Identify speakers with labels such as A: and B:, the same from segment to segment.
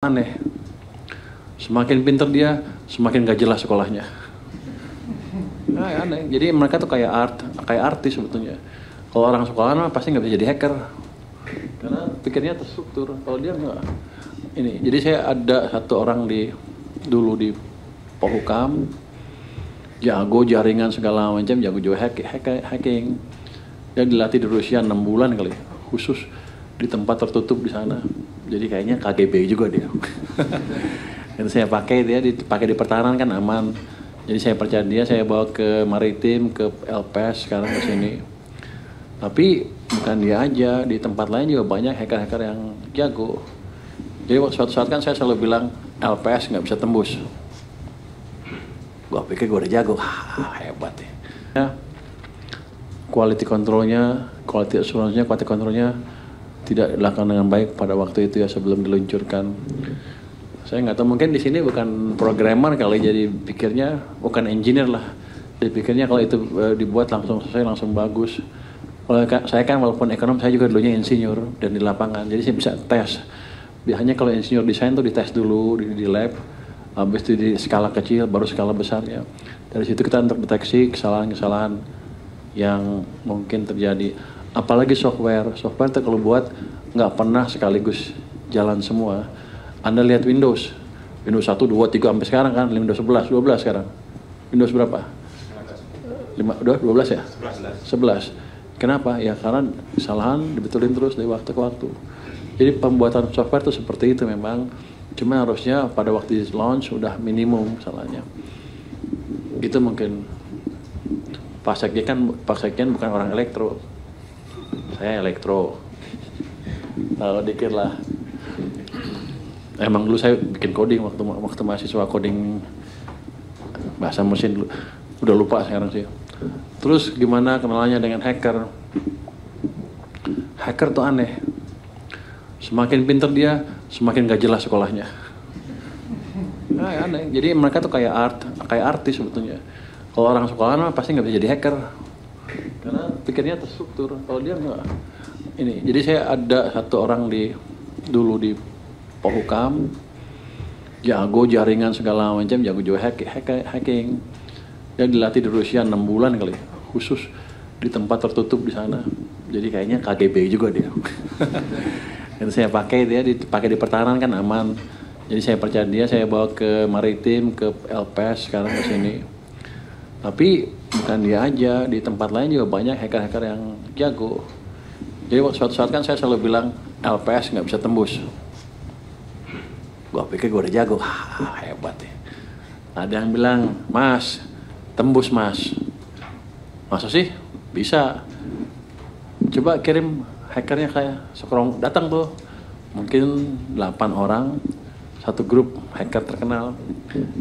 A: Aneh, semakin pinter dia, semakin gak jelas sekolahnya. Nah, aneh. Jadi mereka tuh kayak artis sebetulnya. Kalau orang sekolahan mah pasti nggak bisa jadi hacker, karena pikirnya terstruktur. Kalau dia nggak. Ini, jadi saya ada satu orang dulu di Polhukam, jago jaringan segala macam, jago juga hacking. Dia dilatih di Rusia 6 bulan kali, khusus di tempat tertutup di sana. Jadi kayaknya KGB juga dia. Dan saya pakai dia dipakai di pertahanan kan aman. Jadi saya percaya dia, saya bawa ke Maritim, ke LPS sekarang ke sini. Tapi bukan dia aja, di tempat lain juga banyak hacker-hacker yang jago. Jadi suatu saat kan saya selalu bilang LPS nggak bisa tembus. Gua pikir gue udah jago, hebat ya. Quality controlnya, quality assurance-nya, quality controlnya tidak dilakukan dengan baik pada waktu itu ya sebelum diluncurkan. Saya nggak tahu, mungkin di sini bukan programmer kali, jadi pikirnya bukan engineer lah. Jadi pikirnya kalau itu dibuat langsung selesai, langsung bagus. Kalau saya kan walaupun ekonom, saya juga dulunya insinyur dan di lapangan, jadi saya bisa tes. Biasanya kalau insinyur desain tuh dites dulu di lab, habis itu di skala kecil, baru skala besarnya. Dari situ kita untuk deteksi kesalahan-kesalahan yang mungkin terjadi. Apalagi software itu kalau buat nggak pernah sekaligus jalan semua. Anda lihat Windows 1, 2, 3 sampai sekarang kan, Windows 11, 12 sekarang. Windows berapa? 12 ya? 11. Kenapa? Ya karena kesalahan dibetulin terus dari waktu ke waktu. Jadi pembuatan software itu seperti itu memang. Cuma harusnya pada waktu di launch udah minimum salahnya. Itu mungkin Pak Sekjen bukan orang elektro. Saya elektro. Tahu dikit lah. Emang dulu saya bikin coding waktu mahasiswa, coding bahasa mesin dulu. Udah lupa sekarang sih. Terus gimana kenalannya dengan hacker? Hacker tuh aneh. Semakin pinter dia, semakin gak jelas sekolahnya. Nah, aneh. Jadi mereka tuh kayak artis sebetulnya. Kalau orang sekolahan mah pasti nggak bisa jadi hacker, karena pikirnya terstruktur. Kalau dia nggak. Ini, jadi saya ada satu orang dulu di Polhukam, jago jaringan segala macam, jago juga hacking. Dia dilatih di Rusia 6 bulan kali, khusus di tempat tertutup di sana. Jadi kayaknya KGB juga dia. Dan saya pakai dia dipakai di pertahanan kan aman. Jadi saya percaya dia, saya bawa ke Maritim, ke LPS sekarang ke sini. Tapi bukan dia aja, di tempat lain juga banyak hacker-hacker yang jago. Jadi suatu saat kan saya selalu bilang LPS nggak bisa tembus. Gua pikir gue udah jago, hebat ya. Ada yang bilang, Mas, tembus Mas. Masa sih? Bisa. Coba kirim hackernya kayak sekarang datang tuh. Mungkin 8 orang, satu grup hacker terkenal.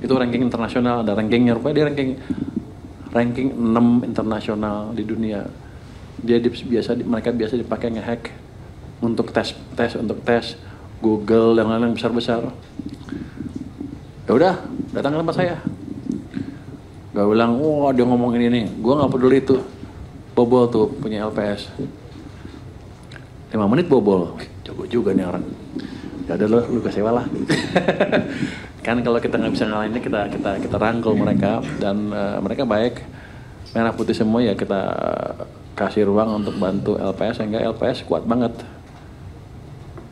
A: Itu ranking internasional, ada rankingnya. Rupanya dia ranking 6 internasional di dunia. Mereka biasa dipakai ngehack untuk tes Google yang lain-lain besar-besar. Ya udah, datang ke tempat saya. Gak bilang, dia ngomongin ini. Gua nggak peduli itu. Bobol tuh punya LPS. 5 menit bobol. Jago juga nih orang. Ya udah lu gue sewa lah. Kan kalau kita nggak bisa ngalahinnya, kita rangkul mereka, dan mereka baik, merah putih semua, ya kita kasih ruang untuk bantu LPS sehingga LPS kuat banget.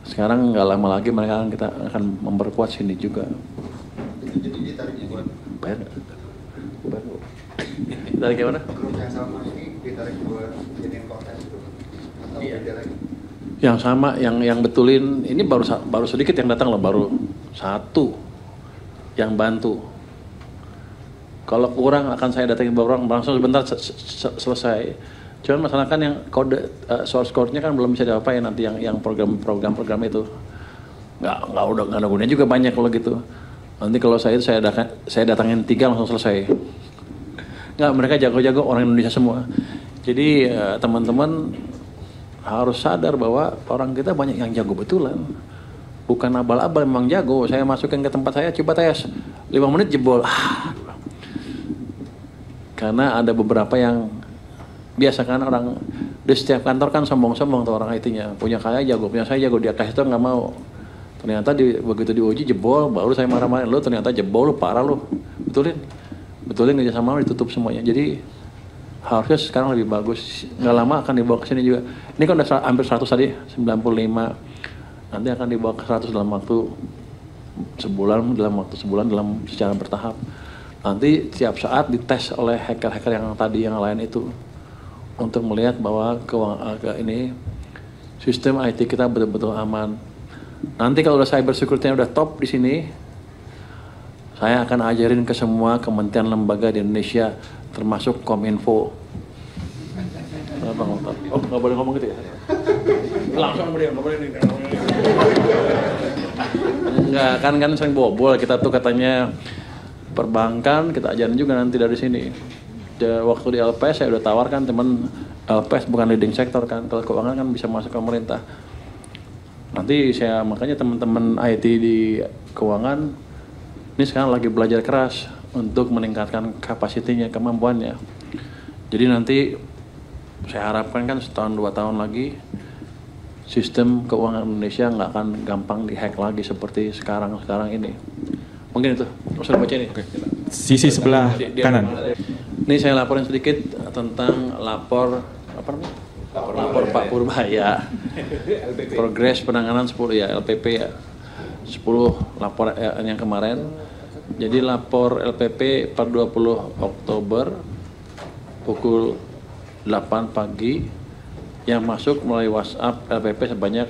A: Sekarang nggak lama lagi kita akan memperkuat sini juga.
B: Jadi ditarik buat
A: bayar ditarik gimana?
B: grup yang sama ini ditarik buat jadiin konten itu atau beda lagi?
A: Yang sama, yang betulin ini baru sedikit yang datang loh, baru satu yang bantu. Kalau kurang akan saya datangin beberapa orang, langsung sebentar selesai. Cuman masalah kan yang kode source code-nya kan belum bisa diapain nanti yang program itu. Nggak ada gunanya juga banyak kalau gitu. Nanti kalau saya datangin 3 langsung selesai. Nggak, mereka jago-jago orang Indonesia semua. Jadi teman-teman harus sadar bahwa orang kita banyak yang jago betulan. Bukan abal-abal, memang jago. Saya masukin ke tempat saya, coba tes 5 menit jebol. Karena ada beberapa yang biasa kan orang di setiap kantor kan sombong-sombong tuh orang IT-nya. Punya saya jago, punya saya jago, dia kasih itu nggak mau. Ternyata begitu diuji jebol, baru saya marah-marahin, lo ternyata jebol, lo parah lo. Betulin kerjasama ditutup semuanya. Jadi harusnya sekarang lebih bagus. Nggak lama akan dibawa ke sini juga. Ini kan udah hampir 100 tadi, 95. Nanti akan dibawa ke 100 dalam waktu sebulan dalam secara bertahap. Nanti tiap saat dites oleh hacker-hacker yang tadi yang lain itu untuk melihat bahwa ini sistem IT kita betul-betul aman. Nanti kalau udah cyber security-nya udah top di sini, saya akan ajarin ke semua kementerian lembaga di Indonesia, termasuk Kominfo. Oh, nggak boleh ngomong gitu ya? Langsung nggak boleh. Enggak, kan sering bobol. Kita tuh katanya perbankan, kita ajarin juga nanti dari sini. Waktu di LPS saya udah tawarkan teman LPS bukan leading sector kan, kalau keuangan kan bisa masuk ke pemerintah. Nanti makanya teman-teman IT di keuangan ini sekarang lagi belajar keras untuk meningkatkan kapasitinya, kemampuannya. Jadi nanti saya harapkan kan setahun 2 tahun lagi sistem keuangan Indonesia nggak akan gampang dihack lagi seperti sekarang ini. Mungkin itu, usah baca ini.
C: Sisi sebelah kanan.
A: Ini saya laporin sedikit tentang lapor Pak Purbaya. Progres penanganan 10 ya LPP ya. 10 lapor yang kemarin. Jadi lapor LPP per 20 Oktober pukul 8 pagi yang masuk melalui WhatsApp LPP sebanyak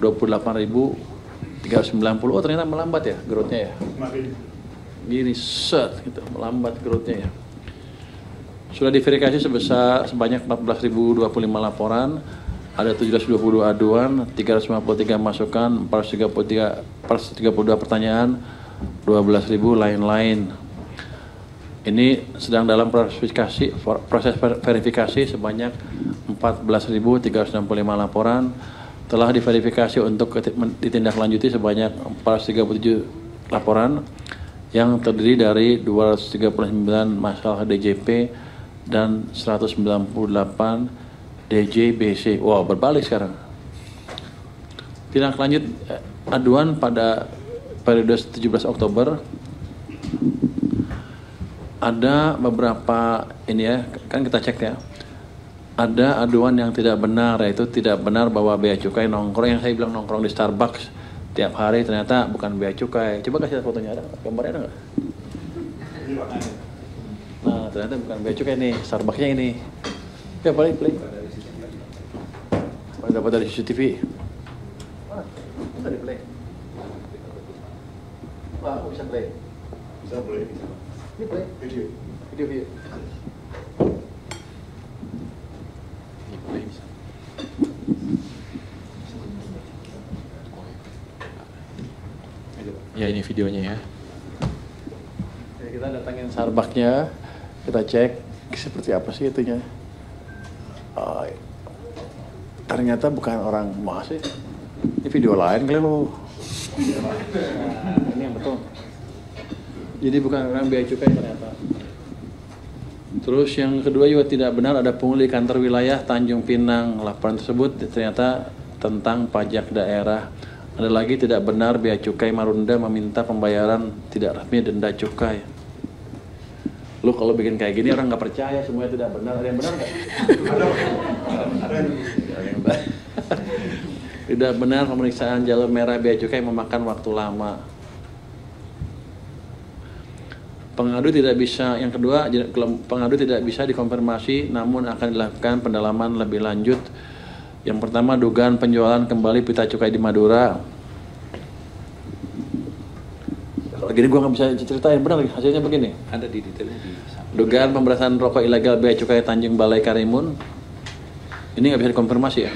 A: 28.390. Oh ternyata melambat ya growth-nya ya. Gini gitu, melambat growth-nya ya. Sudah diverifikasi sebanyak 14.025 laporan, ada 722 aduan, 353 masukan, 432 pertanyaan, 12.000 lain-lain. Ini sedang dalam proses verifikasi sebanyak 14.365 laporan, telah diverifikasi untuk ditindaklanjuti sebanyak 437 laporan yang terdiri dari 239 masalah DJP dan 198 DJBC. Wow, berbalik sekarang. Tindak lanjut aduan pada periode 17 Oktober ada beberapa ini ya, kan kita cek ya. Ada aduan yang tidak benar, yaitu tidak benar bahwa bea cukai nongkrong, yang saya bilang nongkrong di Starbucks tiap hari ternyata bukan bea cukai. Coba kasih lihat fotonya, ada gambarnya ada nggak? Nah ternyata bukan bea cukai nih, Starbucksnya ini. Ya play. Dapat dari CCTV. Bisa di play. Wah, aku bisa play.
B: Bisa play.
A: Ini play. Video.
C: Ya ini videonya ya.
A: Kita datangin Starbucksnya, kita cek seperti apa sih itunya. Ternyata bukan orang masih. Ini video lain kali lo. Ini yang betul. Jadi bukan orang bea cukai ternyata. Terus yang kedua juga tidak benar ada pungli kantor wilayah Tanjung Pinang. Laporan tersebut ternyata tentang pajak daerah. Ada lagi tidak benar bea cukai Marunda meminta pembayaran tidak resmi denda cukai. Lu kalau bikin kayak gini orang nggak percaya, semuanya tidak benar. Ada yang benar nggak? Ada. Tidak benar pemeriksaan jalur merah bea cukai memakan waktu lama. Pengadu tidak bisa, yang kedua, pengadu tidak bisa dikonfirmasi namun akan dilakukan pendalaman lebih lanjut. Yang pertama, dugaan penjualan kembali pita cukai di Madura. Kalau gini gue nggak bisa ceritain, benar hasilnya begini.
D: Ada di detailnya di
A: Dugaan pemberantasan rokok ilegal bea cukai Tanjung Balai Karimun. Ini nggak bisa dikonfirmasi ya.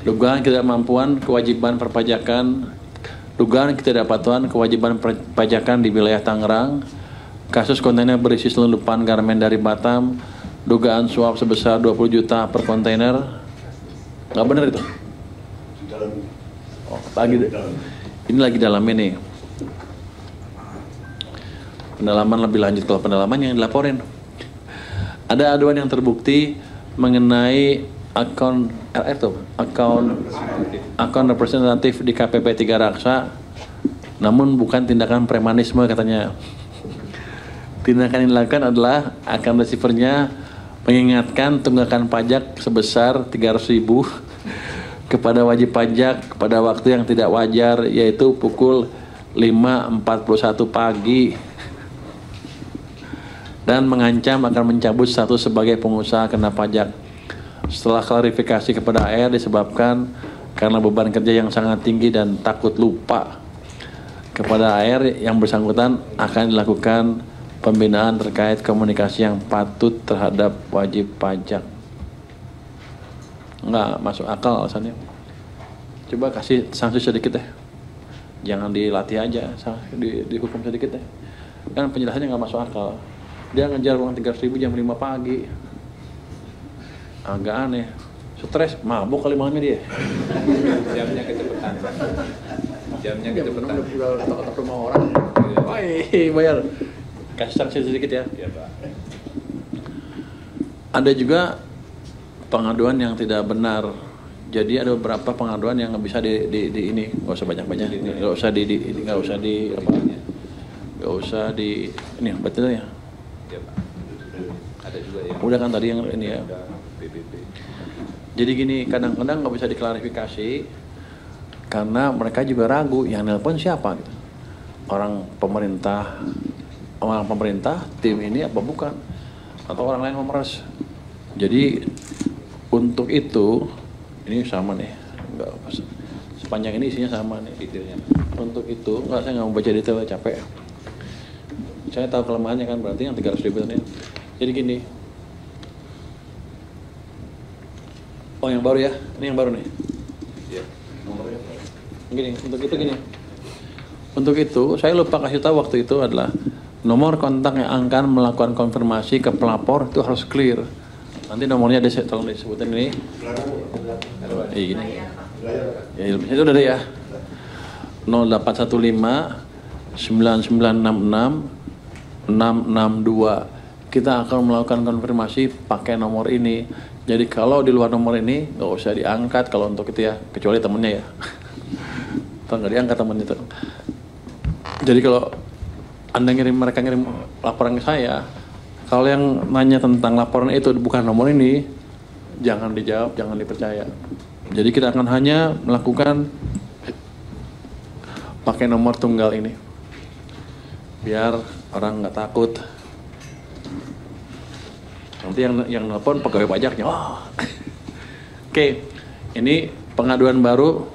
A: Dugaan ketidakmampuan kewajiban perpajakan. Dugaan ketidakpatuhan kewajiban perpajakan di wilayah Tangerang. Kasus kontainer berisi selundupan garmen dari Batam. Dugaan suap sebesar 20 juta per kontainer. Nggak benar itu? Oh, ini lagi dalam ini. Pendalaman lebih lanjut, kalau pendalaman yang dilaporin. Ada aduan yang terbukti mengenai akun RR tuh, akun representatif di KPP 3 Raksa, namun bukan tindakan premanisme katanya. Tindakan yang dilakukan adalah akun receivernya mengingatkan tunggakan pajak sebesar 300.000 kepada wajib pajak pada waktu yang tidak wajar, yaitu pukul 5.41 pagi, dan mengancam akan mencabut status sebagai pengusaha kena pajak. Setelah klarifikasi kepada AR disebabkan karena beban kerja yang sangat tinggi dan takut lupa, kepada AR yang bersangkutan akan dilakukan pembinaan terkait komunikasi yang patut terhadap wajib pajak. Nggak masuk akal alasannya. Coba kasih sanksi sedikit deh. Jangan dilatih aja, dihukum sedikit deh. Kan penjelasannya nggak masuk akal. Dia ngejar uang 300.000 jam 5 pagi. Agak aneh. Stres, mabuk kali malamnya dia.
D: Jamnya kecepatan. Jamnya kecepatan.
A: Udah ketok rumah orang. Woi, bayar. Kasih sanksi sedikit ya.
D: Iya, Pak.
A: Ada juga pengaduan yang tidak benar. Jadi ada beberapa pengaduan yang nggak bisa di ini, nggak usah banyak-banyak, nggak usah di ini betul ya.
D: Iya, Pak. Ada juga yang
A: Udah kan tadi yang ini ya.
D: PBB.
A: Jadi gini, kadang-kadang nggak bisa diklarifikasi karena mereka juga ragu yang nelpon siapa gitu. Orang pemerintah, tim ini apa bukan, atau orang lain memeras. Jadi untuk itu ini sama nih, nggak sepanjang ini isinya sama nih detailnya. Untuk itu saya nggak mau baca detail, capek. Saya tahu kelemahannya kan, berarti yang 300.000 ini. Jadi gini. Oh yang baru ya, ini yang baru nih.
D: Iya.
A: Gini, untuk itu saya lupa kasih tahu waktu itu adalah nomor kontak yang akan melakukan konfirmasi ke pelapor itu harus clear. Nanti nomornya tolong disebutin ini. Gini. Ya, itu udah ada ya. 0815 9966 662. Kita akan melakukan konfirmasi pakai nomor ini. Jadi kalau di luar nomor ini nggak usah diangkat kalau untuk itu ya, kecuali temennya ya. Atau nggak diangkat temennya itu. Jadi kalau Anda mereka ngirim laporan ke saya, kalau yang nanya tentang laporan itu bukan nomor ini, jangan dijawab, jangan dipercaya. Jadi kita akan hanya melakukan pakai nomor tunggal ini, biar orang nggak takut. Nanti yang nelpon pegawai pajaknya. Oh. Oke, ini pengaduan baru.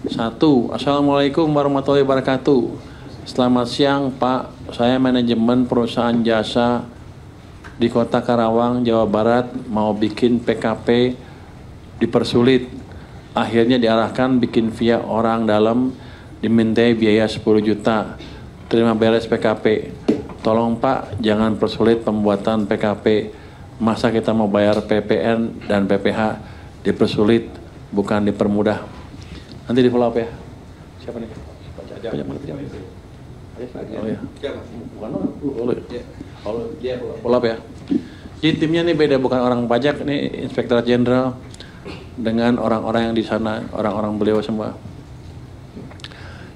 A: 1. Assalamualaikum warahmatullahi wabarakatuh. Selamat siang Pak, saya manajemen perusahaan jasa di Kota Karawang, Jawa Barat, mau bikin PKP dipersulit. Akhirnya diarahkan bikin via orang dalam, dimintai biaya 10 juta. Terima beres PKP. Tolong Pak, jangan persulit pembuatan PKP. Masa kita mau bayar PPN dan PPH dipersulit, bukan dipermudah. Nanti di follow up ya. Siapa nih? Oh ya. Follow up ya. Jadi timnya nih beda, bukan orang pajak, ini Inspektorat Jenderal dengan orang-orang yang di sana, orang-orang beliau semua.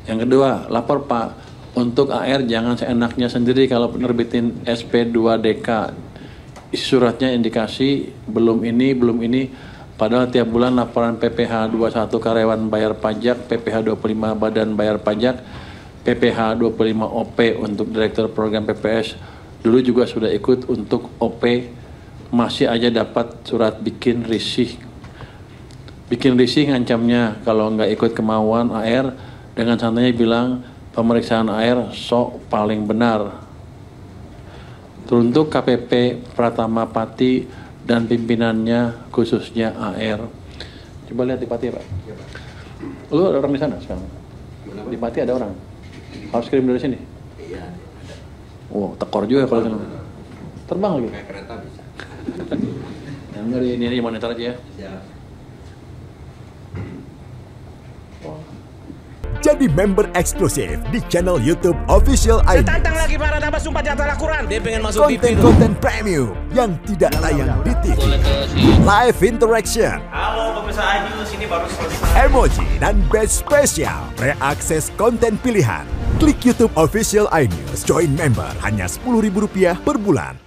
A: Yang kedua, lapor Pak. Untuk AR jangan seenaknya sendiri kalau penerbitin SP2DK. Isi suratnya indikasi belum ini, padahal tiap bulan laporan PPH 21 karyawan bayar pajak, PPH 25 badan bayar pajak, PPH 25 OP untuk direktur program PPS. Dulu juga sudah ikut untuk OP, masih aja dapat surat bikin risih. Bikin risih ngancamnya kalau nggak ikut kemauan AR, dengan santainya bilang pemeriksaan air sok paling benar. Teruntuk KPP Pratama Pati dan pimpinannya khususnya AR. Coba lihat di Pati ya Pak. Lu ada orang di sana sekarang? Di Pati ada orang? Harus kirim dari sini?
E: Iya.
A: Wow, tekor juga kalau sana. Terbang lagi?
E: Kayak kereta bisa.
A: Yang dari ini monitor aja ya.
E: Ya. Jadi member eksklusif di channel YouTube Official iNews.
F: Tantang lagi para tambah sumpah di atas Al-Quran. Dia pengen masuk TV.
E: Konten-konten premium yang tidak tayang di TV. Live interaction.
F: Halo pemirsa iNews, ini baru selesai.
E: Emoji dan badge spesial. Reakses konten pilihan. Klik YouTube Official iNews. Join member hanya Rp10.000 per bulan.